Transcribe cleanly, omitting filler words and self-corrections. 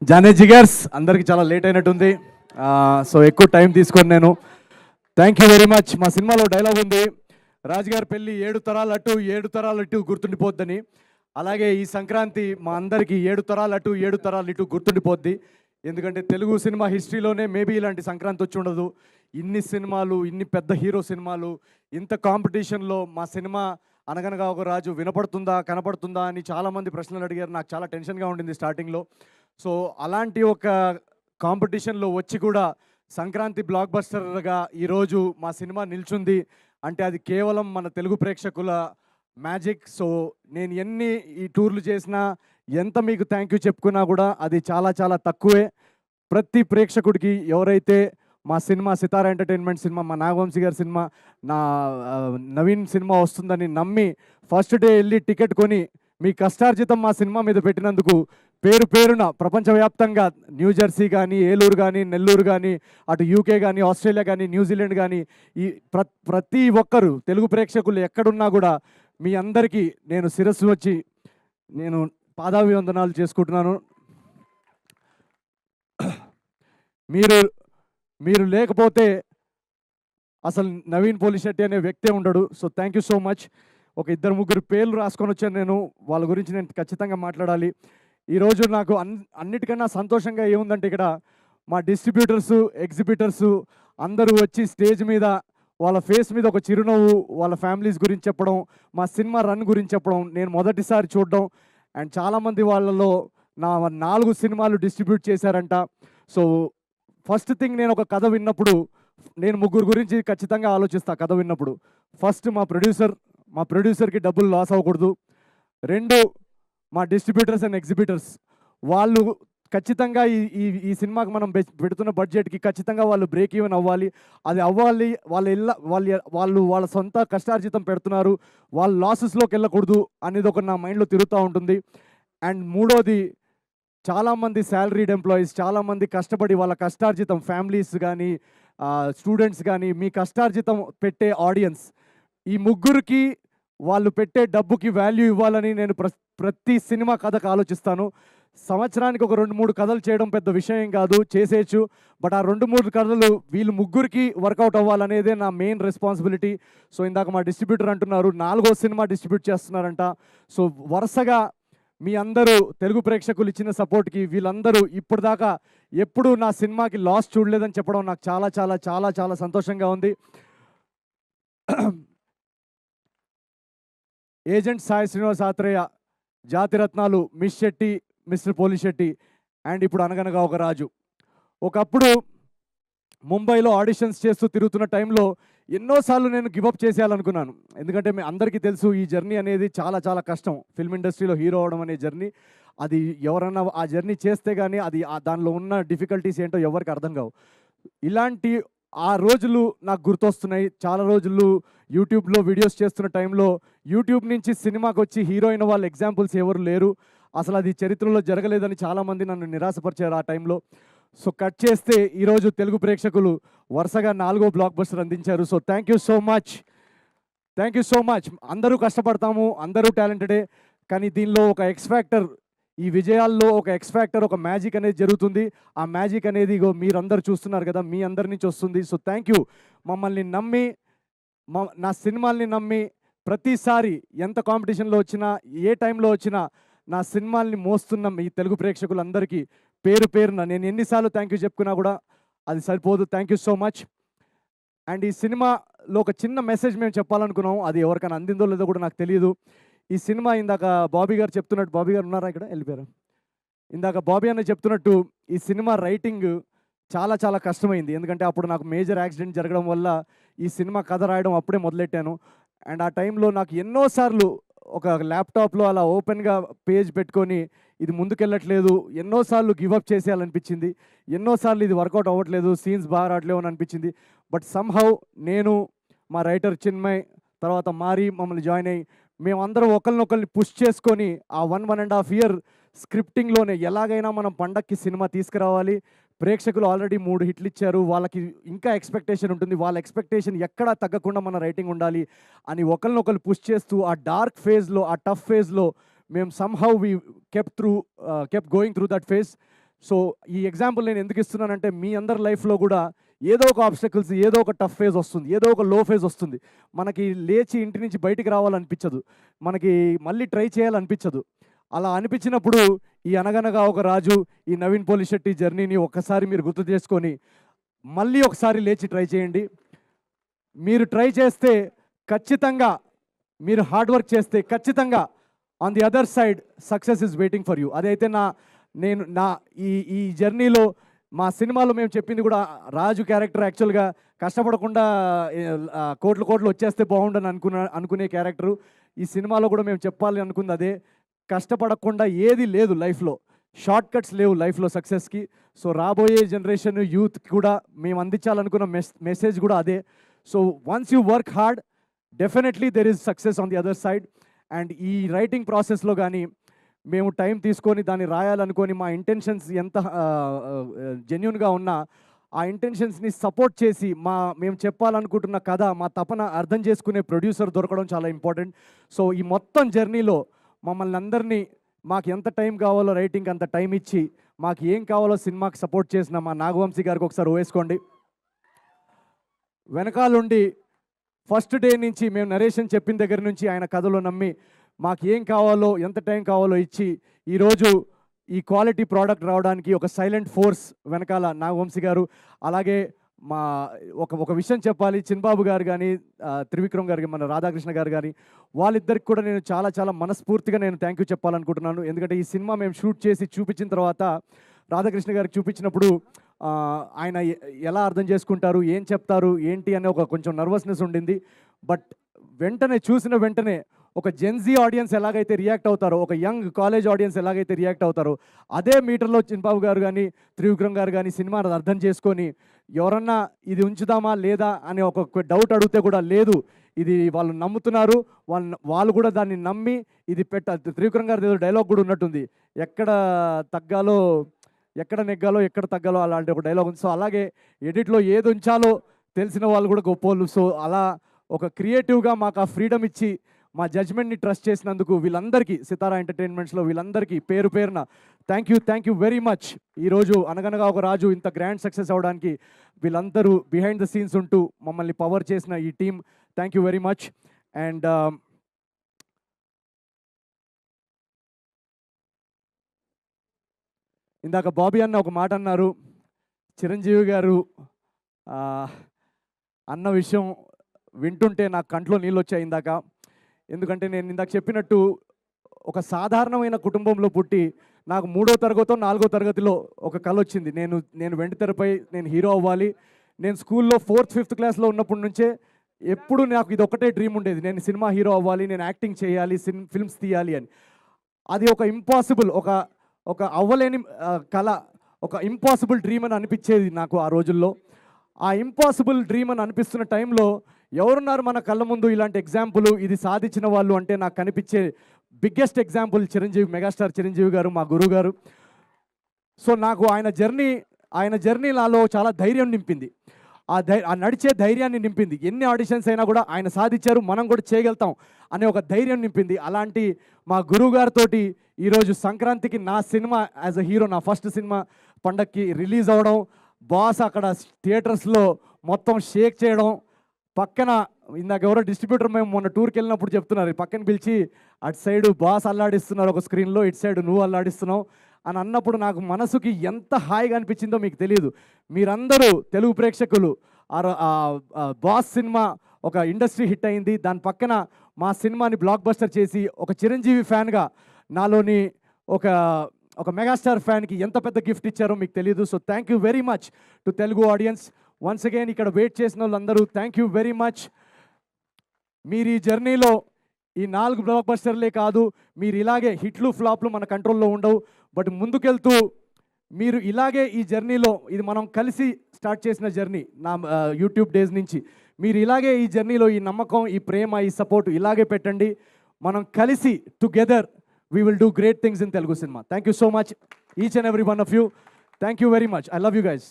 జానే జిగర్స్ అందరికి చాలా లేట్ అయినట్టుంది. సో ఎక్కువ టైం తీసుకొని నేను థ్యాంక్ యూ వెరీ మచ్. మా సినిమాలో డైలాగ్ ఉంది, రాజుగారి పెళ్ళి 7 తరాలు అటు 7 తరాలు ఇటు గుర్తుండిపోద్దని. అలాగే ఈ సంక్రాంతి మా అందరికీ 7 తరాలు అటు 7 తరాలు ఇటు గుర్తుండిపోద్ది. ఎందుకంటే తెలుగు సినిమా హిస్టరీలోనే మేబీ ఇలాంటి సంక్రాంతి వచ్చి ఉండదు. ఇన్ని సినిమాలు, ఇన్ని పెద్ద హీరో సినిమాలు, ఇంత కాంపిటీషన్లో మా సినిమా అనగనగా ఒక రాజు వినపడుతుందా కనపడుతుందా అని చాలామంది ప్రశ్నలు అడిగారు. నాకు చాలా టెన్షన్గా ఉండింది స్టార్టింగ్లో. సో అలాంటి ఒక కాంపిటీషన్లో వచ్చి కూడా సంక్రాంతి బ్లాక్ బస్టర్గా ఈరోజు మా సినిమా నిల్చుంది అంటే అది కేవలం మన తెలుగు ప్రేక్షకుల మ్యాజిక్. సో నేను ఎన్ని ఈ టూర్లు చేసినా, ఎంత మీకు థ్యాంక్ యూ చెప్పుకున్నా కూడా అది చాలా చాలా తక్కువే. ప్రతి ప్రేక్షకుడికి ఎవరైతే మా సినిమా సితారా ఎంటర్టైన్మెంట్ సినిమా, మా నాగవంశీ గారి సినిమా, నా నవీన్ సినిమా వస్తుందని నమ్మి ఫస్ట్ డే వెళ్ళి టికెట్ కొని మీ కష్టార్జితం మా సినిమా మీద పెట్టినందుకు పేరు పేరున ప్రపంచవ్యాప్తంగా న్యూజెర్సీ కానీ, ఏలూరు కానీ, నెల్లూరు కానీ, అటు యూకే కానీ, ఆస్ట్రేలియా కానీ, న్యూజిలాండ్ కానీ, ఈ ప్రతి ఒక్కరు తెలుగు ప్రేక్షకులు ఎక్కడున్నా కూడా మీ అందరికీ నేను శిరస్సు వచ్చి నేను పాదాభివందనాలు చేసుకుంటున్నాను. మీరు లేకపోతే అసలు నవీన్ పోలిశెట్టి అనే వ్యక్తే ఉండడు. So thank you so much. ఒక 2-3 పేర్లు రాసుకొని వచ్చాను నేను, వాళ్ళ గురించి నేను ఖచ్చితంగా మాట్లాడాలి. ఈరోజు నాకు అన్నిటికన్నా సంతోషంగా ఏముందంటే ఇక్కడ మా డిస్ట్రిబ్యూటర్సు, ఎగ్జిబిటర్సు అందరూ వచ్చి స్టేజ్ మీద వాళ్ళ ఫేస్ మీద ఒక చిరునవ్వు, వాళ్ళ ఫ్యామిలీస్ గురించి చెప్పడం, మా సినిమా రన్ గురించి చెప్పడం నేను మొదటిసారి చూడడం. అండ్ చాలామంది వాళ్ళలో నా 4 సినిమాలు డిస్ట్రిబ్యూట్ చేశారంట. సో ఫస్ట్ థింగ్, నేను ఒక కథ విన్నప్పుడు నేను 3 గురించి ఖచ్చితంగా ఆలోచిస్తా. కథ విన్నప్పుడు ఫస్ట్ మా ప్రొడ్యూసర్కి డబ్బులు లాస్ అవ్వకూడదు. 2 మా డిస్ట్రిబ్యూటర్స్ అండ్ ఎగ్జిబిటర్స్, వాళ్ళు ఖచ్చితంగా ఈ సినిమాకి మనం పెడుతున్న బడ్జెట్కి ఖచ్చితంగా వాళ్ళు బ్రేక్ ఈవెన్ అవ్వాలి. అది అవ్వాలి. వాళ్ళు వాళ్ళ సొంత కష్టార్జితం పెడుతున్నారు, వాళ్ళు లాసెస్లోకి వెళ్ళకూడదు అనేది ఒక నా మైండ్లో తిరుగుతూ ఉంటుంది. అండ్ 3వది, చాలామంది శాలరీడ్ ఎంప్లాయీస్, చాలామంది కష్టపడి వాళ్ళ కష్టార్జితం, ఫ్యామిలీస్ కానీ, స్టూడెంట్స్ కానీ, మీ కష్టార్జితం పెట్టే ఆడియన్స్, ఈ 3కి వాళ్ళు పెట్టే డబ్బుకి వాల్యూ ఇవ్వాలని నేను ప్రతి సినిమా కథకు ఆలోచిస్తాను. సంవత్సరానికి ఒక 2-3 కథలు చేయడం పెద్ద విషయం కాదు, చేసేయచ్చు. బట్ ఆ 2-3 కథలు వీళ్ళు 3కి వర్కౌట్ అవ్వాలనేదే నా మెయిన్ రెస్పాన్సిబిలిటీ. సో ఇందాక మా డిస్ట్రిబ్యూటర్ అంటున్నారు 4వ సినిమా డిస్ట్రిబ్యూట్ చేస్తున్నారంట. సో వరుసగా మీ అందరూ తెలుగు ప్రేక్షకులు ఇచ్చిన సపోర్ట్కి వీళ్ళందరూ ఇప్పటిదాకా ఎప్పుడూ నా సినిమాకి లాస్ చూడలేదని చెప్పడం నాకు చాలా చాలా చాలా చాలా సంతోషంగా ఉంది. Agent Sai Srinivas Athreya, Jathi Ratnalu, miss Shetty, mister Polishetty, and ఇప్పుడు అనగనగా ఒక రాజు. ఒకప్పుడు ముంబైలో ఆడిషన్స్ చేస్తూ తిరుగుతున్న టైంలో ఎన్నోసార్లు నేను గివప్ చేసేయాలనుకున్నాను. ఎందుకంటే మీ అందరికీ తెలుసు ఈ జర్నీ అనేది చాలా చాలా కష్టం. ఫిల్మ్ ఇండస్ట్రీలో హీరో అవడం అనే జర్నీ, అది ఎవరన్నా ఆ జర్నీ చేస్తే కానీ అది దానిలో ఉన్న డిఫికల్టీస్ ఏంటో ఎవరికి అర్థం కావు. ఇలాంటి ఆ రోజులు నాకు గుర్తొస్తున్నాయి. చాలా రోజులు యూట్యూబ్లో వీడియోస్ చేస్తున్న టైంలో యూట్యూబ్ నుంచి సినిమాకి వచ్చి హీరో అయిన వాళ్ళ ఎగ్జాంపుల్స్ ఎవరు లేరు, అసలు అది చరిత్రలో జరగలేదని చాలామంది నన్ను నిరాశపరిచారు ఆ టైంలో. సో కట్ చేస్తే ఈరోజు తెలుగు ప్రేక్షకులు వరుసగా 4వ బ్లాక్ బస్టర్ అందించారు. So thank you so much, thank you so much. అందరూ కష్టపడతాము, అందరూ టాలెంటెడే, కానీ దీనిలో ఒక ఎక్స్ ఫ్యాక్టర్, ఈ విజయాల్లో ఒక ఎక్స్ ఫ్యాక్టర్, ఒక మ్యాజిక్ అనేది జరుగుతుంది. ఆ మ్యాజిక్ అనేది ఇగో మీరందరూ చూస్తున్నారు కదా, మీ అందరి నుంచి వస్తుంది. So thank you. మమ్మల్ని నమ్మి, నా సినిమాల్ని నమ్మి ప్రతిసారి ఎంత కాంపిటీషన్లో వచ్చినా, ఏ టైంలో వచ్చినా నా సినిమాల్ని మోస్తున్న మీ తెలుగు ప్రేక్షకులందరికీ పేరు పేరున నేను ఎన్నిసార్లు థ్యాంక్ యూ చెప్పుకున్నా కూడా అది సరిపోదు. Thank you so much. And ఈ సినిమాలో ఒక చిన్న మెసేజ్ మేము చెప్పాలనుకున్నాం, అది ఎవరికైనా అందిందో లేదో కూడా నాకు తెలియదు. ఈ సినిమా ఇందాక బాబీ గారు చెప్తున్నట్టు, బాబీ గారు ఉన్నారా ఇక్కడ, వెళ్ళిపోయారు. ఇందాక బాబీ అన్న చెప్తున్నట్టు ఈ సినిమా రైటింగ్ చాలా చాలా కష్టమైంది. ఎందుకంటే అప్పుడు నాకు మేజర్ యాక్సిడెంట్ జరగడం వల్ల ఈ సినిమా కథ రాయడం అప్పుడే మొదలెట్టాను. అండ్ ఆ టైంలో నాకు ఎన్నోసార్లు ఒక ల్యాప్టాప్లో అలా ఓపెన్గా పేజ్ పెట్టుకొని ఇది ముందుకెళ్ళట్లేదు, ఎన్నోసార్లు గివప్ చేసేయాలనిపించింది, ఎన్నోసార్లు ఇది వర్కౌట్ అవ్వట్లేదు, సీన్స్ బాగా రావట్లేవు అని అనిపించింది. బట్ సమ్హౌ నేను, మా రైటర్ చిన్మయ్, తర్వాత మారి మమ్మల్ని జాయిన్ అయ్యి మేమందరం ఒకరినొకరిని పుష్ చేసుకొని ఆ 1.5 ఇయర్ స్క్రిప్టింగ్లోనే ఎలాగైనా మనం పండక్కి సినిమా తీసుకురావాలి, ప్రేక్షకులు ఆల్రెడీ 3 హిట్లు ఇచ్చారు, వాళ్ళకి ఇంకా ఎక్స్పెక్టేషన్ ఉంటుంది, వాళ్ళ ఎక్స్పెక్టేషన్ ఎక్కడా తగ్గకుండా మన రైటింగ్ ఉండాలి అని ఒకరినొకరు పుష్ చేస్తూ ఆ డార్క్ ఫేజ్లో, ఆ టఫ్ ఫేజ్లో మేము somehow we kept going through that phase. So ఈ ఎగ్జాంపుల్ నేను ఎందుకు ఇస్తున్నానంటే మీ అందరి లైఫ్లో కూడా ఏదో ఒక ఆబ్స్టకల్స్, ఏదో ఒక టఫ్ ఫేజ్ వస్తుంది, ఏదో ఒక లో ఫేజ్ వస్తుంది. మనకి లేచి ఇంటి నుంచి బయటికి రావాలనిపించదు, మనకి మళ్ళీ ట్రై చేయాలనిపించదు. అలా అనిపించినప్పుడు ఈ అనగనగా ఒక రాజు, ఈ నవీన్ పోలిశెట్టి జర్నీని ఒక్కసారి మీరు గుర్తు చేసుకొని మళ్ళీ ఒకసారి లేచి ట్రై చేయండి. మీరు ట్రై చేస్తే ఖచ్చితంగా, మీరు హార్డ్ వర్క్ చేస్తే ఖచ్చితంగా on the other side success is waiting for you. అదైతే నా ఈ జర్నీలో మా సినిమాలో మేము చెప్పింది కూడా, రాజు క్యారెక్టర్ యాక్చువల్గా కష్టపడకుండా కోట్లు వచ్చేస్తే బాగుండని అనుకునే క్యారెక్టరు. ఈ సినిమాలో కూడా మేము చెప్పాలి అనుకుంది అదే. కష్టపడకుండా ఏది లేదు లైఫ్లో, షార్ట్ కట్స్ లేవు లైఫ్లో సక్సెస్కి. సో రాబోయే జనరేషన్ యూత్ కూడా మేము అందించాలనుకున్న మెసేజ్ కూడా అదే. So once you work hard, definitely there is success on the other side. And ఈ రైటింగ్ ప్రాసెస్లో కానీ మేము టైం తీసుకొని దాన్ని రాయాలనుకొని మా ఇంటెన్షన్స్ ఎంత జెన్యున్గా ఉన్నా ఆ ఇంటెన్షన్స్ని సపోర్ట్ చేసి మేము చెప్పాలనుకుంటున్న కథ, మా తపన అర్థం చేసుకునే ప్రొడ్యూసర్ దొరకడం చాలా ఇంపార్టెంట్. సో ఈ మొత్తం జర్నీలో మమ్మల్ని అందరినీ మాకు ఎంత టైం కావాలో రైటింగ్ అంత టైం ఇచ్చి, మాకు ఏం కావాలో సినిమాకి సపోర్ట్ చేసిన మా నాగవంశీ గారికి ఒకసారి వేసుకోండి. వెనకాలండి ఫస్ట్ డే నుంచి మేము నరేషన్ చెప్పిన దగ్గర నుంచి ఆయన కథలో నమ్మి మాకు ఏం కావాలో, ఎంత టైం కావాలో ఇచ్చి ఈరోజు ఈ క్వాలిటీ ప్రోడక్ట్ రావడానికి ఒక సైలెంట్ ఫోర్స్ వెనకాల నాగవంశీ గారు. అలాగే మా ఒక విషయం చెప్పాలి, చిన్బాబు గారు కానీ, త్రివిక్రమ్ గారికి, మన రాధాకృష్ణ గారు కానీ, వాళ్ళిద్దరికి కూడా నేను చాలా మనస్ఫూర్తిగా నేను థ్యాంక్ యూ చెప్పాలనుకుంటున్నాను. ఎందుకంటే ఈ సినిమా మేము షూట్ చేసి చూపించిన తర్వాత రాధాకృష్ణ గారికి చూపించినప్పుడు ఆయన ఎలా అర్థం చేసుకుంటారు, ఏం చెప్తారు, ఏంటి అనే కొంచెం నర్వస్నెస్ ఉండింది. బట్ చూసిన వెంటనే ఒక జెన్జీ ఆడియన్స్ ఎలాగైతే రియాక్ట్ అవుతారో, ఒక యంగ్ కాలేజ్ ఆడియన్స్ ఎలాగైతే రియాక్ట్ అవుతారో, అదే మీటర్లో చిన్బాబు గారు కానీ, త్రివిక్రమ్ గారు కానీ సినిమా అర్థం చేసుకొని ఎవరన్నా ఇది ఉంచుదామా లేదా అని ఒక డౌట్ అడిగితే కూడా లేదు, ఇది వాళ్ళు నమ్ముతున్నారు, వాళ్ళు కూడా దాన్ని నమ్మి ఇది త్రివిక్రమ్ గారి ఏదో డైలాగ్ కూడా ఉన్నట్టుంది, ఎక్కడ తగ్గాలో, ఎక్కడ నెగ్గాలో, ఎక్కడ తగ్గాలో అలాంటి ఒక డైలాగ్ ఉంది. సో అలాగే ఎడిట్లో ఏది ఉంచాలో తెలిసిన వాళ్ళు కూడా గొప్పోళ్ళు. సో అలా ఒక క్రియేటివ్గా మాకు ఆ ఫ్రీడమ్ ఇచ్చి మా జడ్జ్మెంట్ని ట్రస్ట్ చేసినందుకు వీళ్ళందరికీ, సితారా ఎంటర్టైన్మెంట్స్లో వీళ్ళందరికీ పేరు పేరున థ్యాంక్ యూ వెరీ మచ్. ఈరోజు అనగనగా ఒక రాజు ఇంత గ్రాండ్ సక్సెస్ అవ్వడానికి వీళ్ళందరూ బిహైండ్ ద సీన్స్ ఉంటూ మమ్మల్ని పవర్ చేసిన ఈ team, thank you very much. And ఇందాక బాబీ అన్న ఒక మాట అన్నారు, చిరంజీవి గారు అన్న విషయం వింటుంటే నాకు కంట్లో నీళ్ళు వచ్చాయి ఇందాక. ఎందుకంటే నేను ఇందాక చెప్పినట్టు ఒక సాధారణమైన కుటుంబంలో పుట్టి నాకు 3వ తరగతో 4వ తరగతిలో ఒక కళ వచ్చింది, నేను వెండితెరపై నేను హీరో అవ్వాలి. నేను స్కూల్లో 4th 5th క్లాస్లో ఉన్నప్పటి నుంచే ఎప్పుడు నాకు ఇది ఒకటే డ్రీమ్ ఉండేది, నేను సినిమా హీరో అవ్వాలి, నేను యాక్టింగ్ చేయాలి, ఫిల్మ్స్ తీయాలి అని. అది ఒక ఇంపాసిబుల్, ఒక అవ్వలేని కళ, ఒక ఇంపాసిబుల్ డ్రీమ్ అని అనిపించేది నాకు ఆ రోజుల్లో. ఆ ఇంపాసిబుల్ డ్రీమ్ అని అనిపిస్తున్న టైంలో ఎవరున్నారు మన కళ్ళ ముందు ఇలాంటి ఎగ్జాంపుల్, ఇది సాధించిన వాళ్ళు అంటే నాకు కనిపించే biggest example Chiranjeevi, megastar Chiranjeevi గారు, మా గురువు గారు. సో నాకు ఆయన జర్నీ నాలో చాలా ధైర్యం నింపింది, ఆ నడిచే ధైర్యాన్ని నింపింది. ఎన్ని ఆడిషన్స్ అయినా కూడా ఆయన సాధించారు, మనం కూడా చేయగలుగుతాం అనే ఒక ధైర్యం నింపింది. అలాంటి మా గురువు గారితో ఈరోజు సంక్రాంతికి నా సినిమా యాజ్ అ హీరో, నా ఫస్ట్ సినిమా పండక్కి రిలీజ్ అవ్వడం, బాస్ అక్కడ థియేటర్స్లో మొత్తం షేక్ చేయడం, పక్కన ఇందాక ఎవరో డిస్ట్రిబ్యూటర్ మేము మొన్న టూర్కి వెళ్ళినప్పుడు చెప్తున్నారు, పక్కన పిలిచి అటు సైడు బాస్ అల్లాడిస్తున్నారు ఒక స్క్రీన్లో, ఇటు సైడ్ నువ్వు అల్లాడిస్తున్నావు అని అన్నప్పుడు నాకు మనసుకి ఎంత హాయిగా అనిపించిందో మీకు తెలియదు. మీరందరూ తెలుగు ప్రేక్షకులు, బాస్ సినిమా ఒక ఇండస్ట్రీ హిట్ అయింది, దాని పక్కన మా సినిమాని బ్లాక్ బస్టర్ చేసి ఒక చిరంజీవి ఫ్యాన్గా నాలోని ఒక మెగాస్టార్ ఫ్యాన్కి ఎంత పెద్ద గిఫ్ట్ ఇచ్చారో మీకు తెలియదు. So thank you very much to Telugu audience. Once again ఇక్కడ వెయిట్ చేసిన వాళ్ళందరూ థ్యాంక్ యూ వెరీ మచ్. మీరు ఈ జర్నీలో ఈ 4 బ్లాక్ బస్టర్లే కాదు, మీరు ఇలాగే హిట్లు ఫ్లాప్లు మన కంట్రోల్లో ఉండవు, బట్ ముందుకెళ్తూ మీరు ఇలాగే ఈ జర్నీలో, ఇది మనం కలిసి స్టార్ట్ చేసిన జర్నీ నా యూట్యూబ్ డేస్ నుంచి, మీరు ఇలాగే ఈ జర్నీలో ఈ నమ్మకం, ఈ ప్రేమ, ఈ సపోర్ట్ ఇలాగే పెట్టండి. మనం కలిసి together we will do great things in Telugu cinema. Thank you so much, each and every one of you. Thank you very much. I love you guys.